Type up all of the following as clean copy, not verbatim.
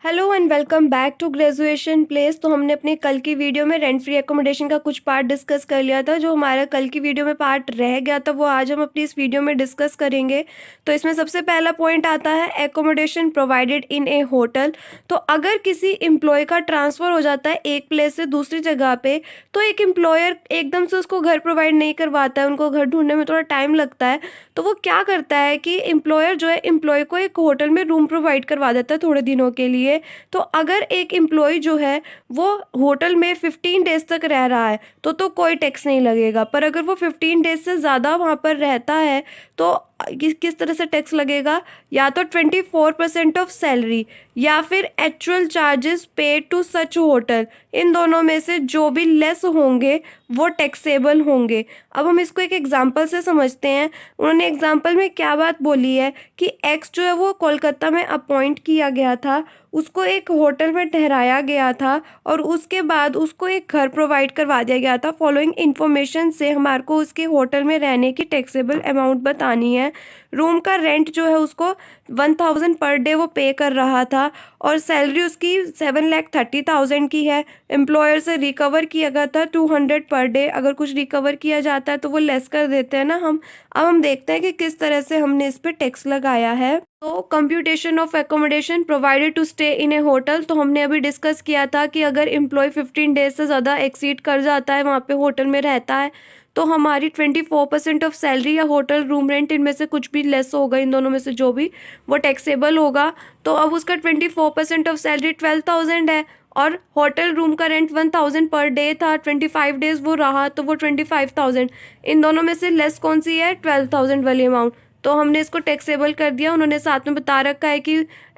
Hello and welcome back to graduation place. तो हमने अपने कल की वीडियो में रेंट फ्री एकोमोडेशन का कुछ पार्ट डिस्कस कर लिया था। जो हमारा कल की वीडियो में पार्ट रह गया था वो आज हम अपनी इस वीडियो में डिस्कस करेंगे। तो इसमें सबसे पहला पॉइंट आता है accommodation provided in a hotel. तो अगर किसी एम्प्लॉय का ट्रांसफ़र हो जाता है एक प्लेस से दूसरी जगह पे, तो एक एम्प्लॉयर एकदम से उसको घर प्रोवाइड नहीं करवाता है, उनको घर ढूंढने में थोड़ा टाइम लगता है। तो वो क्या करता है कि एम्प्लॉयर जो है एम्प्लॉय को एक होटल में रूम प्रोवाइड करवा देता है थोड़े दिनों के लिए। तो अगर एक एम्प्लॉय जो है वो होटल में 15 डेज तक रह रहा है तो कोई टैक्स नहीं लगेगा। पर अगर वो 15 डेज से ज़्यादा वहाँ पर रहता है तो किस तरह से टैक्स लगेगा? या तो 24% ऑफ सैलरी या फिर actual charges paid to such hotel, इन दोनों में से जो भी लेस होंगे वो टैक्सेबल होंगे। अब हम इसको एक एग्जांपल से समझते हैं। उन्होंने एग्जांपल में क्या बात बोली है कि एक्स जो है वो कोलकाता में अपॉइंट किया गया था, उसको एक होटल में ठहराया गया था और उसके बाद उसको एक घर प्रोवाइड करवा दिया गया था। फॉलोइंग इन्फॉर्मेशन से हमारे को उसके होटल में रहने की टैक्सेबल अमाउंट बतानी है। रूम का रेंट जो है उसको 1000 पर डे वो पे कर रहा था और सैलरी उसकी 7,30,000 की है। एम्प्लॉयर से रिकवर किया गया था 200 पर डे। अगर कुछ रिकवर किया जाता है तो वो लेस कर देते हैं ना हम। अब हम देखते हैं कि किस तरह से हमने इस पे टैक्स लगाया है। तो computation of accommodation provided to stay in a hotel. तो हमने अभी डिस्कस किया था कि अगर एम्प्लॉय 15 डेज से ज़्यादा एक्सीड कर जाता है, वहाँ पे होटल में रहता है, तो हमारी 24% ऑफ सैलरी या होटल रूम रेंट, इनमें से कुछ भी लेस होगा, इन दोनों में से जो भी, वो टैक्सेबल होगा। तो अब उसका 24% ऑफ सैलरी 12,000 है और होटल रूम का रेंट 1000 पर डे था। 25 डेज वो रहा तो वो 25,000। इन दोनों में से लेस कौन सी है? 12,000 वाली अमाउंट। तो हमने इसको टैक्सेबल कर दिया। उन्होंने साथ में बता रखा है कि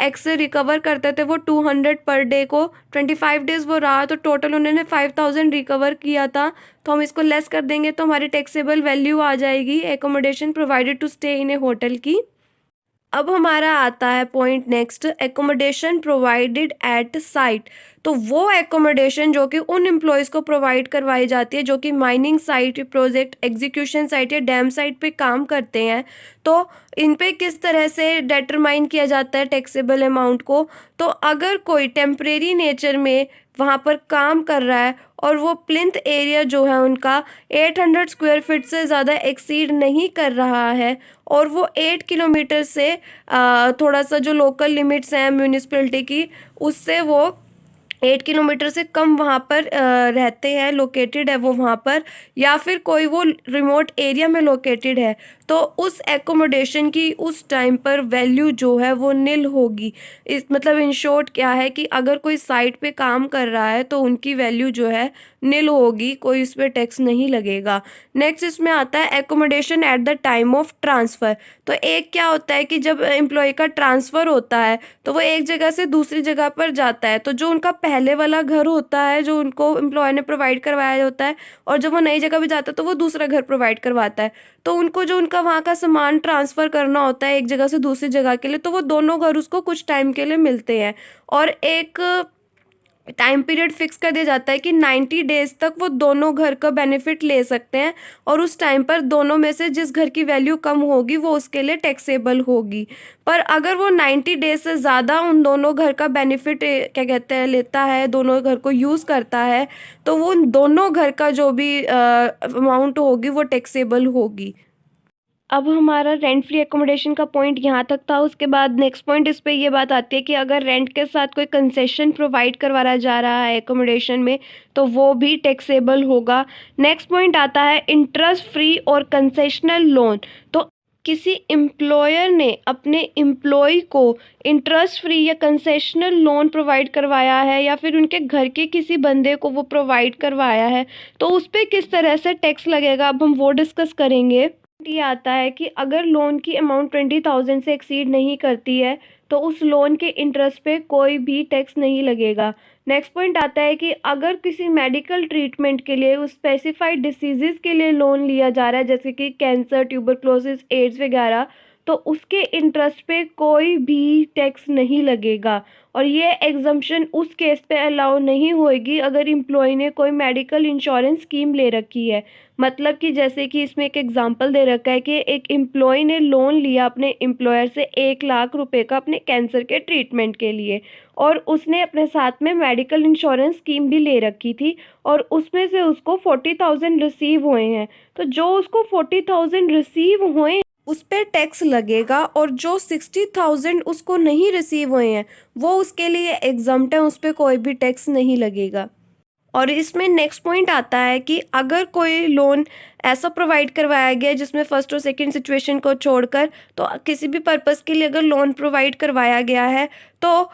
एक्स से रिकवर करते थे वो 200 पर डे को, 25 डेज वो रहा तो टोटल उन्होंने 5000 रिकवर किया था। तो हम इसको लेस कर देंगे तो हमारी टैक्सेबल वैल्यू आ जाएगी accommodation provided to stay in a hotel की। अब हमारा आता है point next, accommodation provided at site. तो वो एकोमोडेशन जो कि उन एम्प्लॉयज़ को प्रोवाइड करवाई जाती है जो कि mining site, project execution site या डैम साइट पे काम करते हैं। तो इन पे किस तरह से डिटरमाइन किया जाता है टैक्सेबल अमाउंट को? तो अगर कोई टेम्परेरी नेचर में वहाँ पर काम कर रहा है और वो प्लिंथ एरिया जो है उनका 800 स्क्वायर फीट से ज़्यादा एक्सीड नहीं कर रहा है और वो 8 किलोमीटर से थोड़ा सा जो लोकल लिमिट्स हैं म्यूनिसिपैलिटी की, उससे वो 8 किलोमीटर से कम वहाँ पर रहते हैं, लोकेटेड है वो वहाँ पर, या फिर कोई वो रिमोट एरिया में लोकेटेड है, तो उस एकोमोडेशन की उस टाइम पर वैल्यू जो है वो निल होगी। इस मतलब इन शॉर्ट क्या है कि अगर कोई साइट पे काम कर रहा है तो उनकी वैल्यू जो है निल होगी, कोई इस पर टैक्स नहीं लगेगा। नेक्स्ट इसमें आता है accommodation at the time of transfer. तो एक क्या होता है कि जब एम्प्लॉय का ट्रांसफ़र होता है तो वो एक जगह से दूसरी जगह पर जाता है, तो जो उनका पहले वाला घर होता है जो उनको एम्प्लॉय ने प्रोवाइड करवाया होता है, और जब वो नई जगह पे जाता है तो वो दूसरा घर प्रोवाइड करवाता है। तो उनको जो उनका वहाँ का सामान ट्रांसफ़र करना होता है एक जगह से दूसरी जगह के लिए, तो वो दोनों घर उसको कुछ टाइम के लिए मिलते हैं और एक टाइम पीरियड फिक्स कर दिया जाता है कि 90 डेज तक वो दोनों घर का बेनिफिट ले सकते हैं और उस टाइम पर दोनों में से जिस घर की वैल्यू कम होगी वो उसके लिए टैक्सेबल होगी। पर अगर वो 90 डेज से ज़्यादा उन दोनों घर का बेनिफिट क्या कहते हैं लेता है, दोनों घर को यूज़ करता है, तो वो उन दोनों घर का जो भी अमाउंट होगी वो टैक्सेबल होगी। अब हमारा रेंट फ्री एकोमोडेशन का पॉइंट यहाँ तक था। उसके बाद नेक्स्ट पॉइंट इस पे ये बात आती है कि अगर रेंट के साथ कोई कंसेशन प्रोवाइड करवाया जा रहा है एकोमोडेशन में तो वो भी टैक्सेबल होगा। नेक्स्ट पॉइंट आता है इंटरेस्ट फ्री और कंसेशनल लोन। तो किसी एम्प्लॉयर ने अपने एम्प्लॉय को इंटरेस्ट फ्री या कंसेशनल लोन प्रोवाइड करवाया है या फिर उनके घर के किसी बंदे को वो प्रोवाइड करवाया है, तो उस पर किस तरह से टैक्स लगेगा अब हम वो डिस्कस करेंगे। ये आता है कि अगर लोन की अमाउंट 20,000 से एक्सीड नहीं करती है तो उस लोन के इंटरेस्ट पे कोई भी टैक्स नहीं लगेगा। नेक्स्ट पॉइंट आता है कि अगर किसी मेडिकल ट्रीटमेंट के लिए उस स्पेसिफाइड डिसीजेस के लिए लोन लिया जा रहा है, जैसे कि कैंसर, ट्यूबरक्लोसिस, एड्स वगैरह, तो उसके इंटरेस्ट पे कोई भी टैक्स नहीं लगेगा। और ये एग्जम्पशन उस केस पे अलाउ नहीं होगी अगर एम्प्लॉय ने कोई मेडिकल इंश्योरेंस स्कीम ले रखी है। मतलब कि जैसे कि इसमें एक एग्जांपल दे रखा है कि एक एम्प्लॉय ने लोन लिया अपने एम्प्लॉयर से 1 लाख रुपए का अपने कैंसर के ट्रीटमेंट के लिए, और उसने अपने साथ में मेडिकल इंश्योरेंस स्कीम भी ले रखी थी, और उसमें से उसको 40,000 रिसीव हुए हैं। तो जो उसको 40,000 रिसीव हुए उस पर टैक्स लगेगा, और जो 60,000 उसको नहीं रिसीव हुए हैं वो उसके लिए एग्जम्प्ट है, उस पर कोई भी टैक्स नहीं लगेगा। और इसमें नेक्स्ट पॉइंट आता है कि अगर कोई लोन ऐसा प्रोवाइड करवाया गया है जिसमें फर्स्ट और सेकंड सिचुएशन को छोड़कर, तो किसी भी पर्पस के लिए अगर लोन प्रोवाइड करवाया गया है तो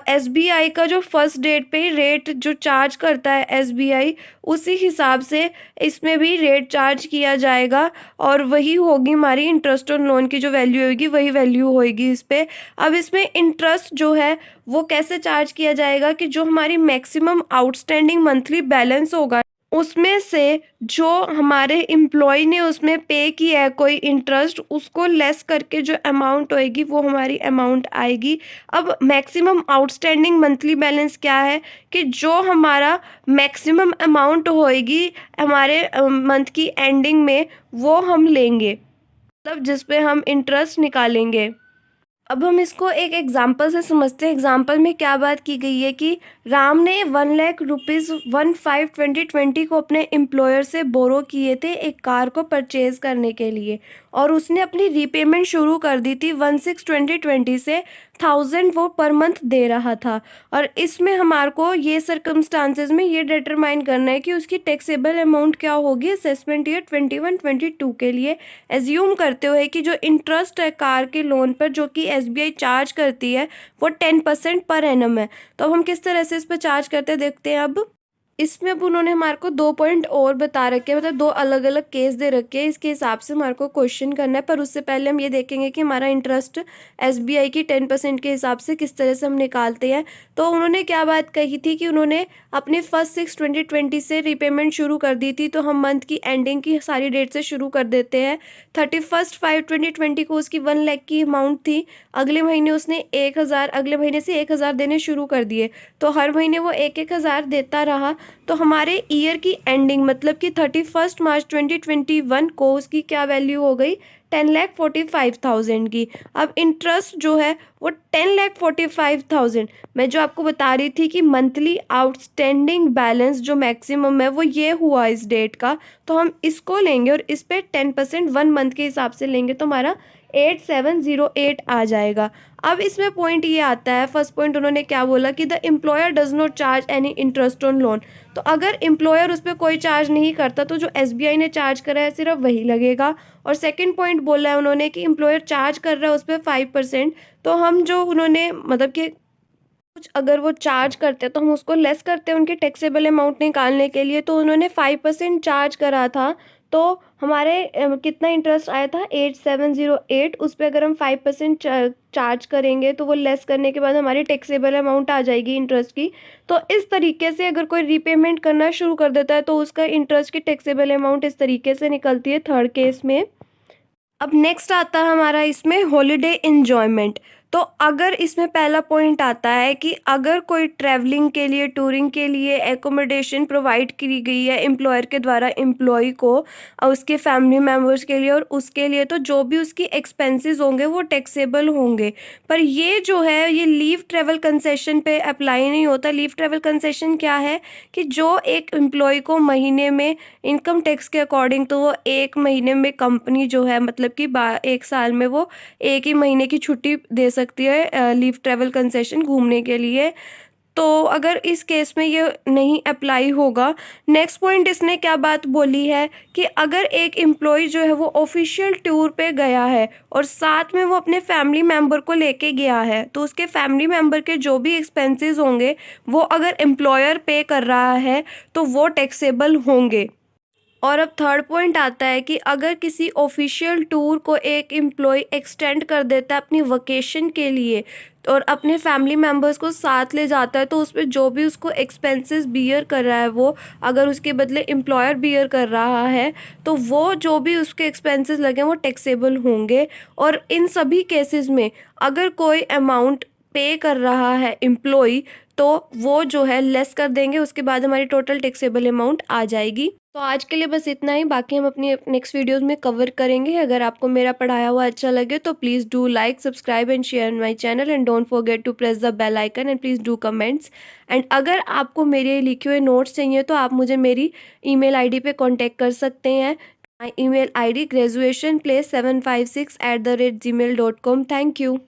एसबीआई का जो फर्स्ट डेट पे रेट जो चार्ज करता है एसबीआई, उसी हिसाब से इसमें भी रेट चार्ज किया जाएगा, और वही होगी हमारी इंटरेस्ट ऑन लोन की जो वैल्यू होगी, वही वैल्यू होगी इस पे। अब इसमें इंटरेस्ट जो है वो कैसे चार्ज किया जाएगा कि जो हमारी मैक्सिमम आउटस्टैंडिंग मंथली बैलेंस होगा उसमें से जो हमारे एम्प्लॉय ने उसमें पे किया है कोई इंटरेस्ट, उसको लेस करके जो अमाउंट होएगी वो हमारी अमाउंट आएगी। अब मैक्सिमम आउटस्टैंडिंग मंथली बैलेंस क्या है कि जो हमारा मैक्सिमम अमाउंट होएगी हमारे मंथ की एंडिंग में वो हम लेंगे, मतलब जिस पे हम इंटरेस्ट निकालेंगे। अब हम इसको एक एग्जाम्पल से समझते हैं। एग्जाम्पल में क्या बात की गई है कि राम ने 1,00,000 रुपीज़ 1/5/2020 को अपने एम्प्लॉयर से बोरो किए थे एक कार को परचेज करने के लिए, और उसने अपनी रीपेमेंट शुरू कर दी थी 1/6/2020 से 1,000 वो पर मंथ दे रहा था। और इसमें हमारे को ये सर्कमस्टांसेस में ये डिटरमाइन करना है कि उसकी टैक्सेबल अमाउंट क्या होगी असेसमेंट ईयर 21-22 के लिए, एज्यूम करते हुए कि जो इंटरेस्ट है कार के लोन पर जो कि एसबीआई चार्ज करती है वो 10% पर एनम है। तो अब हम किस तरह से इस पर चार्ज करते हैं देखते हैं। अब इसमें अब उन्होंने हमारे को 2 पॉइंट और बता रखे हैं, मतलब 2 अलग अलग केस दे रखे हैं, इसके हिसाब से हमारे को क्वेश्चन करना है। पर उससे पहले हम ये देखेंगे कि हमारा इंटरेस्ट एसबीआई की 10% के हिसाब से किस तरह से हम निकालते हैं। तो उन्होंने क्या बात कही थी कि उन्होंने अपनी 1/6/2020 से रीपेमेंट शुरू कर दी थी, तो हम मंथ की एंडिंग की सारी डेट से शुरू कर देते हैं। 31/5/2020 को उसकी 1 लाख की अमाउंट थी, अगले महीने उसने 1,000, अगले महीने से 1,000 देने शुरू कर दिए, तो हर महीने वो 1,000 देता रहा। तो हमारे ईयर की एंडिंग मतलब कि 31 मार्च 2021 को उसकी क्या वैल्यू हो गई 10,45,000 की। अब इंटरेस्ट जो है वो 10,45,000, मैं जो आपको बता रही थी कि मंथली आउटस्टैंडिंग बैलेंस जो मैक्सिमम है वो ये हुआ इस डेट का, तो हम इसको लेंगे और इस पे 10% 1 मंथ के हिसाब से लेंगे तो हमारा 8708 आ जाएगा। अब इसमें पॉइंट ये आता है, फर्स्ट पॉइंट उन्होंने क्या बोला कि the employer does not charge any interest on loan. तो अगर एम्प्लॉयर उस पर कोई चार्ज नहीं करता तो जो एसबीआई ने चार्ज करा है सिर्फ वही लगेगा। और सेकंड पॉइंट बोला है उन्होंने कि एम्प्लॉयर चार्ज कर रहा है उस पर 5%, तो हम जो उन्होंने मतलब कि कुछ अगर वो चार्ज करते हैं तो हम उसको लेस करते हैं उनके टैक्सेबल अमाउंट निकालने के लिए। तो उन्होंने 5% चार्ज करा था, तो हमारे कितना इंटरेस्ट आया था 8708, उस पर अगर हम 5% चार्ज करेंगे तो वो लेस करने के बाद हमारी टैक्सेबल अमाउंट आ जाएगी इंटरेस्ट की। तो इस तरीके से अगर कोई रीपेमेंट करना शुरू कर देता है तो उसका इंटरेस्ट की टैक्सेबल अमाउंट इस तरीके से निकलती है थर्ड केस में। अब नेक्स्ट आता है हमारा इसमें हॉलीडे एंजॉयमेंट। तो अगर इसमें पहला पॉइंट आता है कि अगर कोई ट्रैवलिंग के लिए टूरिंग के लिए एकोमोडेशन प्रोवाइड की गई है एम्प्लॉयर के द्वारा एम्प्लॉय को और उसके फैमिली मेम्बर्स के लिए और उसके लिए, तो जो भी उसकी एक्सपेंसेस होंगे वो टैक्सेबल होंगे। पर ये जो है ये लीव ट्रैवल कंसेशन पे अप्लाई नहीं होता। लीव ट्रैवल कंसेशन क्या है कि जो एक एम्प्लॉय को महीने में इनकम टैक्स के अकॉर्डिंग तो वो 1 महीने में कंपनी जो है मतलब कि 1 साल में वो 1 ही महीने की छुट्टी दे सकती है लीव ट्रैवल कंसेशन घूमने के लिए। तो अगर इस केस में ये नहीं अप्लाई होगा। नेक्स्ट पॉइंट इसने क्या बात बोली है कि अगर एक एम्प्लॉय जो है वो ऑफिशियल टूर पे गया है और साथ में वो अपने फैमिली मेम्बर को लेके गया है तो उसके फैमिली मेम्बर के जो भी एक्सपेंसेस होंगे वो अगर एम्प्लॉयर पे कर रहा है तो वो टैक्सेबल होंगे। और अब थर्ड पॉइंट आता है कि अगर किसी ऑफिशियल टूर को एक एम्प्लॉय एक्सटेंड कर देता है अपनी वकेशन के लिए और अपने फैमिली मेम्बर्स को साथ ले जाता है, तो उसमें जो भी उसको एक्सपेंसेस बियर कर रहा है, वो अगर उसके बदले एम्प्लॉयर बियर कर रहा है, तो वो जो भी उसके एक्सपेंसेस लगे वो टैक्सेबल होंगे। और इन सभी केसेस में अगर कोई अमाउंट पे कर रहा है एम्प्लॉय, तो वो जो है लेस कर देंगे, उसके बाद हमारी टोटल टैक्सेबल अमाउंट आ जाएगी। तो आज के लिए बस इतना ही, बाकी हम अपनी नेक्स्ट वीडियोस में कवर करेंगे। अगर आपको मेरा पढ़ाया हुआ अच्छा लगे तो please do like, subscribe and share my channel and don't forget to press the bell icon and please do comments. And अगर आपको मेरे लिखे हुए नोट्स चाहिए तो आप मुझे मेरी ईमेल आईडी पे कांटेक्ट कर सकते हैं। My email ID graduationplace756@gmail.com। Thank you.